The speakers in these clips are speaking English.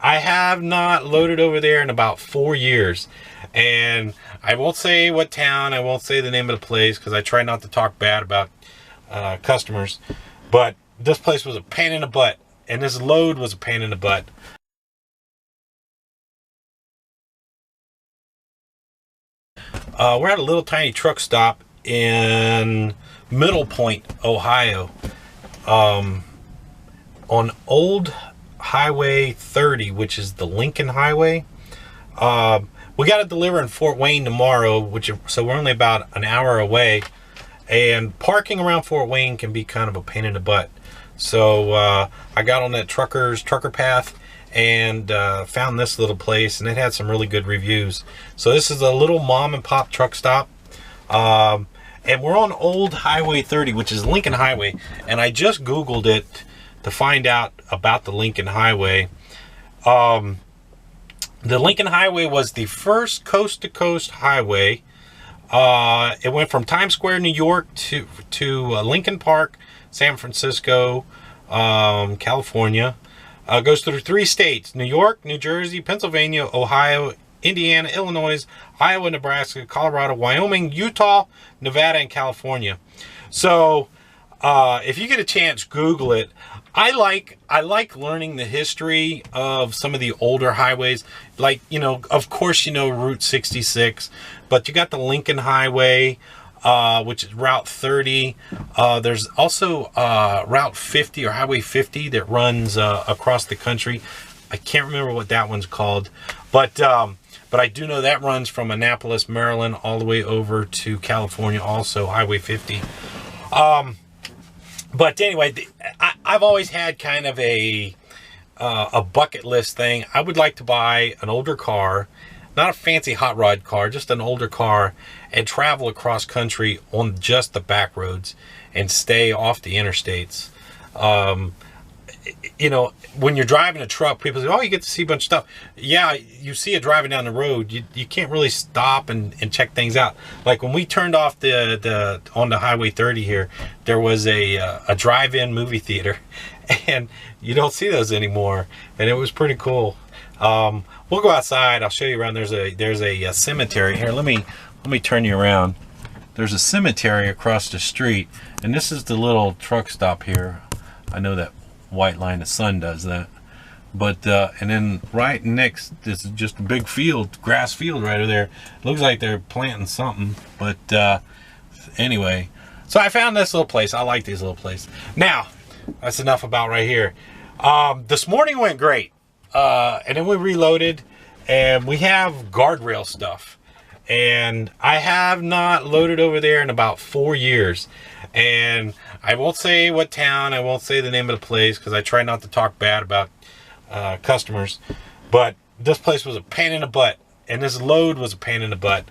I have not loaded over there in about 4 years. And I won't say what town, I won't say the name of the place, because I try not to talk bad about customers. But this place was a pain in the butt, and this load was a pain in the butt. We're at a little tiny truck stop in Middle Point, Ohio, on Old Highway 30, which is the Lincoln Highway. We got it delivered in Fort Wayne tomorrow, so we're only about an hour away. And parking around Fort Wayne can be kind of a pain in the butt. So I got on that trucker path and found this little place, and it had some really good reviews. So this is a little mom and pop truck stop. And we're on Old Highway 30, which is Lincoln Highway. And I just Googled it to find out about the Lincoln Highway. The Lincoln Highway was the first coast-to-coast highway. It went from Times Square, New York to Lincoln Park, San Francisco, California. Goes through 3 states: New York, New Jersey, Pennsylvania, Ohio, Indiana, Illinois, Iowa, Nebraska, Colorado, Wyoming, Utah, Nevada, and California. So if you get a chance, Google it. I like learning the history of some of the older highways. Like, you know, of course, you know, Route 66, but you got the Lincoln Highway, which is Route 30. There's also Route 50 or Highway 50 that runs across the country. I can't remember what that one's called, but I do know that runs from Annapolis, Maryland, all the way over to California, also Highway 50. But anyway, I've always had kind of a bucket list thing. I would like to buy an older car, not a fancy hot rod car, just an older car, and travel across country on just the back roads and stay off the interstates. You know, when you're driving a truck, people say, oh, you get to see a bunch of stuff. Yeah, you see it driving down the road. You can't really stop and check things out. Like when we turned off on the Highway 30 here, there was a drive-in movie theater, and you don't see those anymore, and it was pretty cool. We'll go outside. I'll show you around. There's a cemetery here. Let me turn you around. There's a cemetery across the street, and this is the little truck stop here. I know that white line of sun does that, but and then right next is just a big field, grass field right over there. It looks like they're planting something, but anyway, so I found this little place. I like these little places. Now that's enough about right here. This morning went great, and then we reloaded, and we have guardrail stuff, and I have not loaded over there in about 4 years. And I won't say what town, I won't say the name of the place, because I try not to talk bad about customers. But this place was a pain in the butt, and this load was a pain in the butt.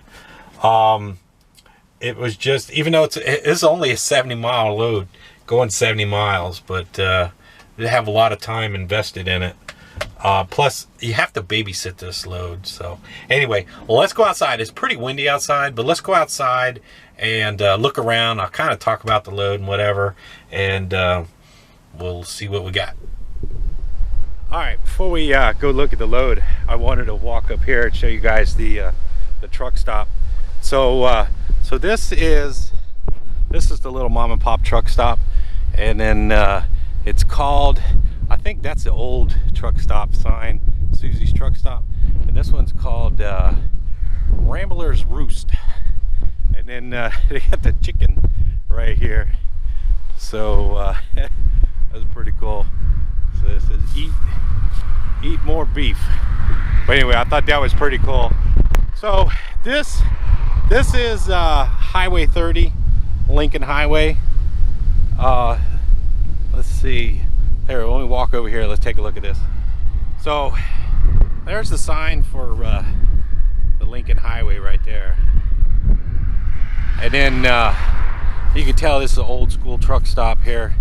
It was just, even though it's only a 70-mile load, going 70 miles, but they have a lot of time invested in it. Plus, you have to babysit this load. So anyway, well, let's go outside. It's pretty windy outside, but let's go outside and look around. I'll kind of talk about the load and whatever, and we'll see what we got. All right, before we go look at the load, I wanted to walk up here and show you guys the truck stop. So so this is the little mom and pop truck stop, and then it's called, I think that's the old truck stop sign, Susie's Truck Stop, and this one's called Rambler's Roost. And then they got the chicken right here, so that's pretty cool. So it says eat more beef. But anyway, I thought that was pretty cool. So this is Highway 30, Lincoln Highway. Let's see. Here, when we walk over here, let's take a look at this. So there's the sign for the Lincoln Highway right there. And then you can tell this is an old school truck stop here.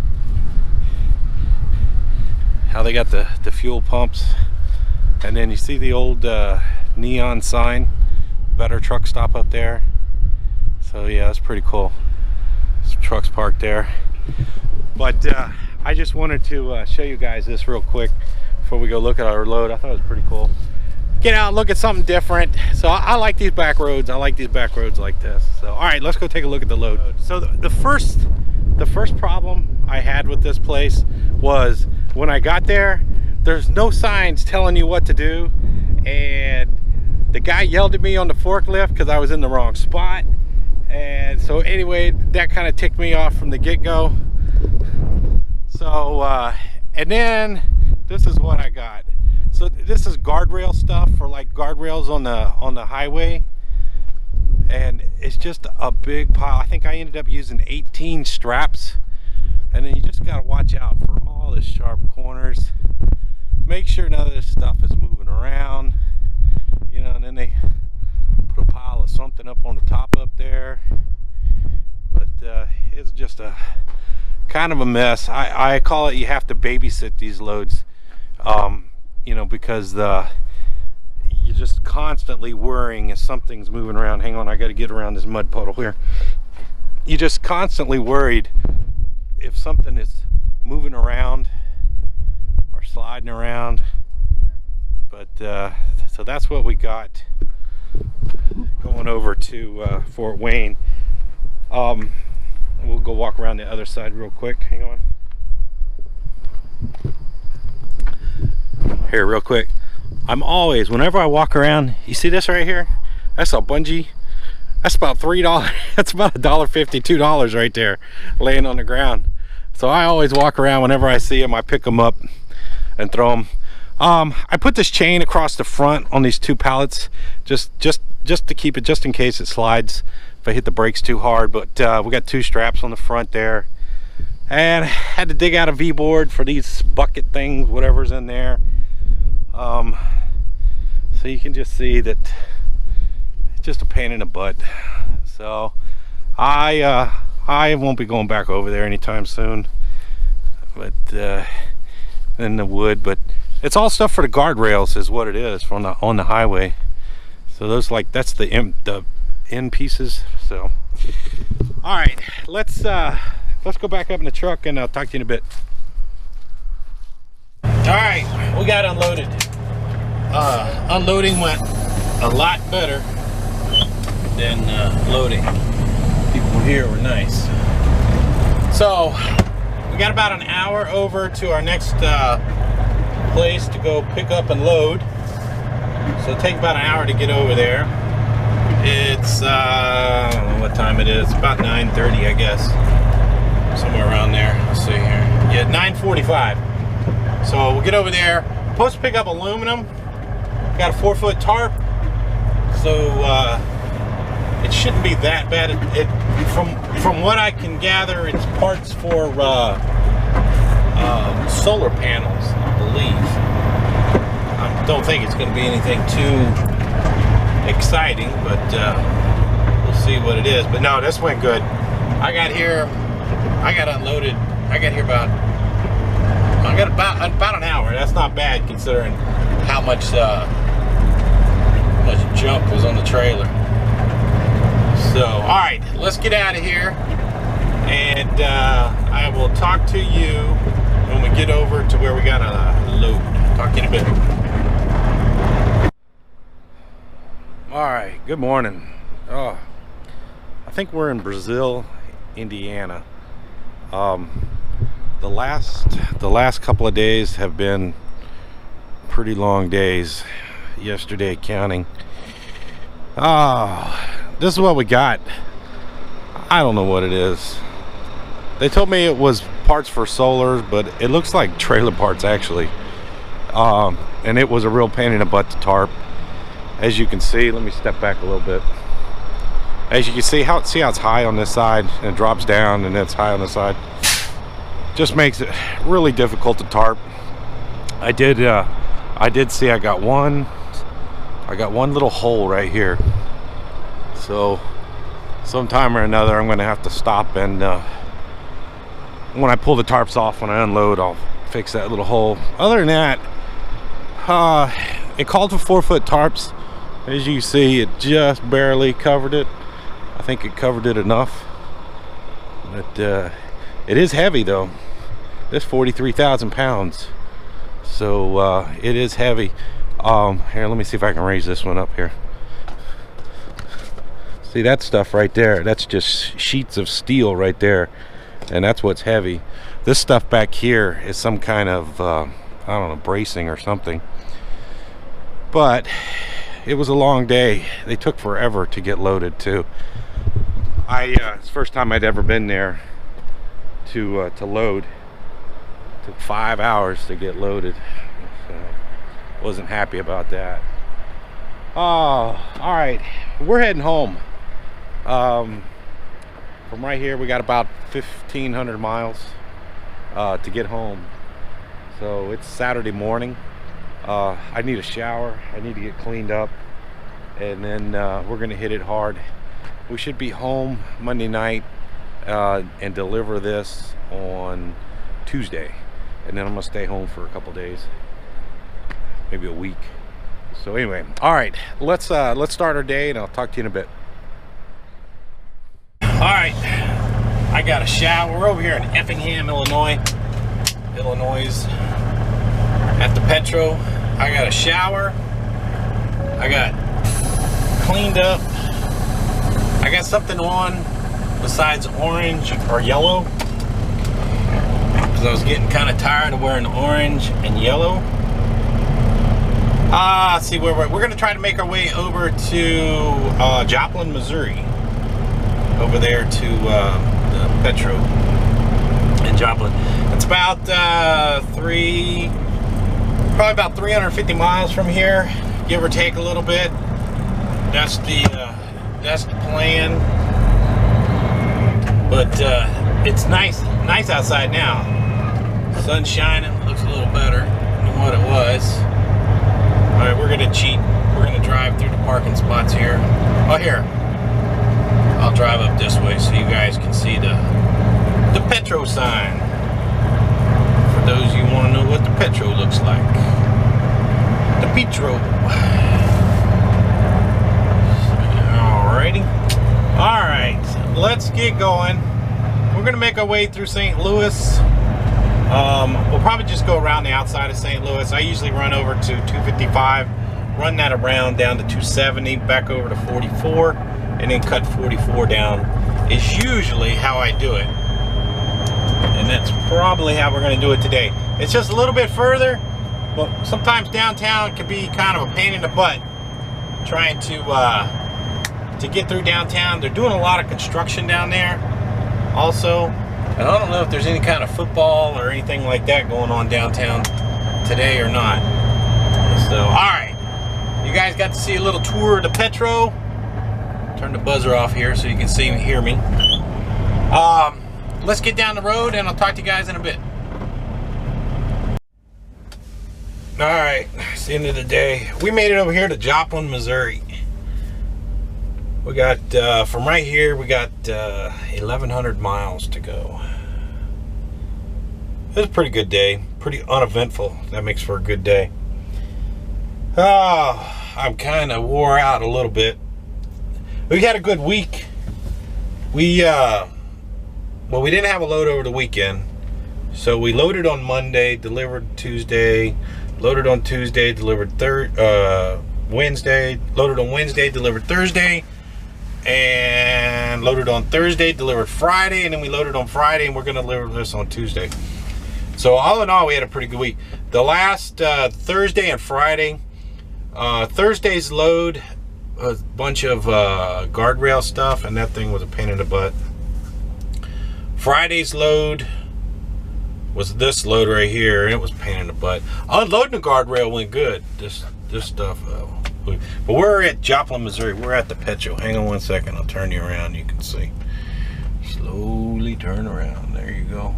How they got the fuel pumps. And then you see the old neon sign, Better Truck Stop up there. So yeah, that's pretty cool. Some trucks parked there. But I just wanted to show you guys this real quick before we go look at our load. I thought it was pretty cool. Get out, look at something different. So I like these back roads. I like these back roads like this. So all right, let's go take a look at the load. So the first problem I had with this place was when I got there, there's no signs telling you what to do, and the guy yelled at me on the forklift because I was in the wrong spot. And so anyway, that kind of ticked me off from the get-go. So and then this is what I got. So this is guardrail stuff for like guardrails on the highway, and it's just a big pile. I think I ended up using 18 straps, and then you just got to watch out for all the sharp corners. Make sure none of this stuff is moving around, you know. And then they put a pile of something up on the top up there, but it's just a kind of a mess. I call it, you have to babysit these loads, you know, because you're just constantly worrying if something's moving around. Hang on, I got to get around this mud puddle here. You're just constantly worried if something is moving around or sliding around. But so that's what we got going over to Fort Wayne. We'll go walk around the other side real quick. Hang on. Here, real quick. I'm always, whenever I walk around, you see this right here? That's a bungee. That's about $3. That's about $1.50, $2 right there, laying on the ground. So I always walk around. Whenever I see them, I pick them up and throw them. I put this chain across the front on these two pallets, just to keep it, just in case it slides if I hit the brakes too hard. But we got two straps on the front there, and I had to dig out a V-board for these bucket things, whatever's in there. So you can just see that it's just a pain in the butt. So I won't be going back over there anytime soon, but in the wood. But it's all stuff for the guardrails is what it is on the highway. So those, like, that's the end pieces. So all right, let's go back up in the truck, and I'll talk to you in a bit. All right, we got unloaded. Unloading went a lot better than loading. People here were nice. So we got about an hour over to our next place to go pick up and load. So it'll take about an hour to get over there. It's I don't know what time it is. About 9:30, I guess, somewhere around there. Let's see here. Yeah, 9:45. So we'll get over there. Supposed to pick up aluminum. Got a 4-foot tarp, so it shouldn't be that bad. From what I can gather, it's parts for solar panels, I believe. I don't think it's going to be anything too exciting, but we'll see what it is. But no, this went good. I got unloaded. I got about an hour. That's not bad considering how much junk was on the trailer. So all right, let's get out of here, and I will talk to you when we get over to where we got a load. Talk to you in a bit. All right, good morning. Oh, I think we're in Brazil, Indiana. The last couple of days have been pretty long days, yesterday counting. This is what we got. I don't know what it is. They told me it was parts for solar, but it looks like trailer parts actually. And it was a real pain in the butt to tarp. As you can see, let me step back a little bit. As you can see how it's high on this side and it drops down, and it's high on the side. Just makes it really difficult to tarp. I did see I got one little hole right here. So sometime or another I'm gonna have to stop, and when I pull the tarps off, when I unload, I'll fix that little hole. Other than that, it called for 4-foot tarps. As you see, it just barely covered it. I think it covered it enough, but it is heavy though. It's 43,000 pounds. So it is heavy. Here, let me see if I can raise this one up here. See that stuff right there? That's just sheets of steel right there, and that's what's heavy. This stuff back here is some kind of I don't know, bracing or something. But it was a long day. They took forever to get loaded too. It's the first time I'd ever been there to load. It took 5 hours to get loaded. So wasn't happy about that. Oh, all right, we're heading home. From right here, we got about 1,500 miles to get home. So it's Saturday morning. I need a shower. I need to get cleaned up, and then we're gonna hit it hard. We should be home Monday night and deliver this on Tuesday, and then I'm gonna stay home for a couple days, maybe a week. So anyway, all right, let's start our day, and I'll talk to you in a bit. All right, I got a shower. We're over here in Effingham, Illinois at the Petro. I got a shower. I got cleaned up. I got something on besides orange or yellow, because I was getting kind of tired of wearing orange and yellow. See where we're going to try to make our way over to Joplin, Missouri. Over there to the Petro in Joplin. It's about probably about 350 miles from here, give or take a little bit. That's the plan. But it's nice outside now. Sun's shining, looks a little better than what it was. All right, we're gonna cheat. We're gonna drive through the parking spots here. Oh, here. I'll drive up this way so you guys can see the Petro sign. For those you want to know what the Petro looks like. The Petro. Alrighty. Alright, let's get going. We're going to make our way through St. Louis. We'll probably just go around the outside of St. Louis. I usually run over to 255, run that around down to 270, back over to 44. And then cut 44 down is usually how I do it. And that's probably how we're going to do it today. It's just a little bit further, but sometimes downtown can be kind of a pain in the butt trying to get through downtown. They're doing a lot of construction down there also. And I don't know if there's any kind of football or anything like that going on downtown today or not. So, alright. You guys got to see a little tour of the Petro. Turn the buzzer off here so you can see and hear me. Let's get down the road, and I'll talk to you guys in a bit. Alright, it's the end of the day. We made it over here to Joplin, Missouri. We got, from right here, we got 1,100 miles to go. It was a pretty good day. Pretty uneventful. That makes for a good day. I'm kind of wore out a little bit. We had a good week. Well, we didn't have a load over the weekend, so we loaded on Monday, delivered Tuesday, loaded on Tuesday, delivered Wednesday, loaded on Wednesday, delivered Thursday, and loaded on Thursday, delivered Friday, and then we loaded on Friday, and we're going to deliver this on Tuesday. So all in all, we had a pretty good week. The last Thursday and Friday, Thursday's load, a bunch of guardrail stuff, and that thing was a pain in the butt. Friday's load was this load right here, and it was a pain in the butt. Unloading the guardrail went good. This stuff, but we're at Joplin, Missouri. We're at the Petro. Hang on one second. I'll turn you around. You can see. Slowly turn around. There you go.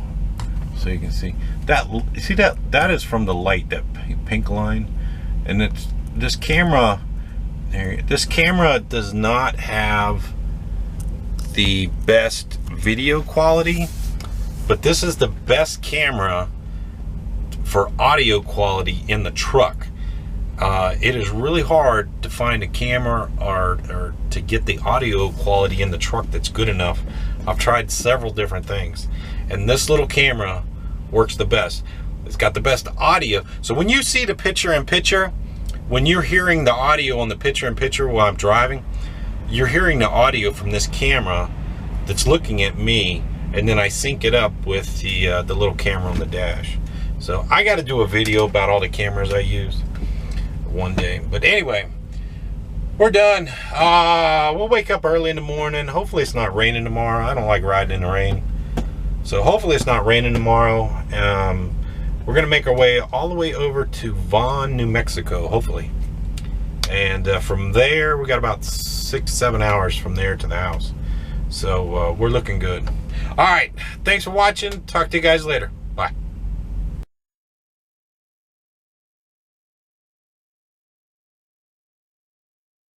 So you can see that. See that? That is from the light. That pink line, and it's this camera. This camera does not have the best video quality, but this is the best camera for audio quality in the truck. It is really hard to find a camera or to get the audio quality in the truck that's good enough. I've tried several different things, and this little camera works the best. It's got the best audio. So when you see the picture-in-picture, when you're hearing the audio on the picture-in-picture while I'm driving, you're hearing the audio from this camera that's looking at me, and then I sync it up with the little camera on the dash. So I got to do a video about all the cameras I use one day. But anyway, we're done. We'll wake up early in the morning. Hopefully it's not raining tomorrow. I don't like riding in the rain. So hopefully it's not raining tomorrow. We're going to make our way all the way over to Vaughn, New Mexico, hopefully. And from there, we got about 6-7 hours from there to the house. So we're looking good. All right. Thanks for watching. Talk to you guys later.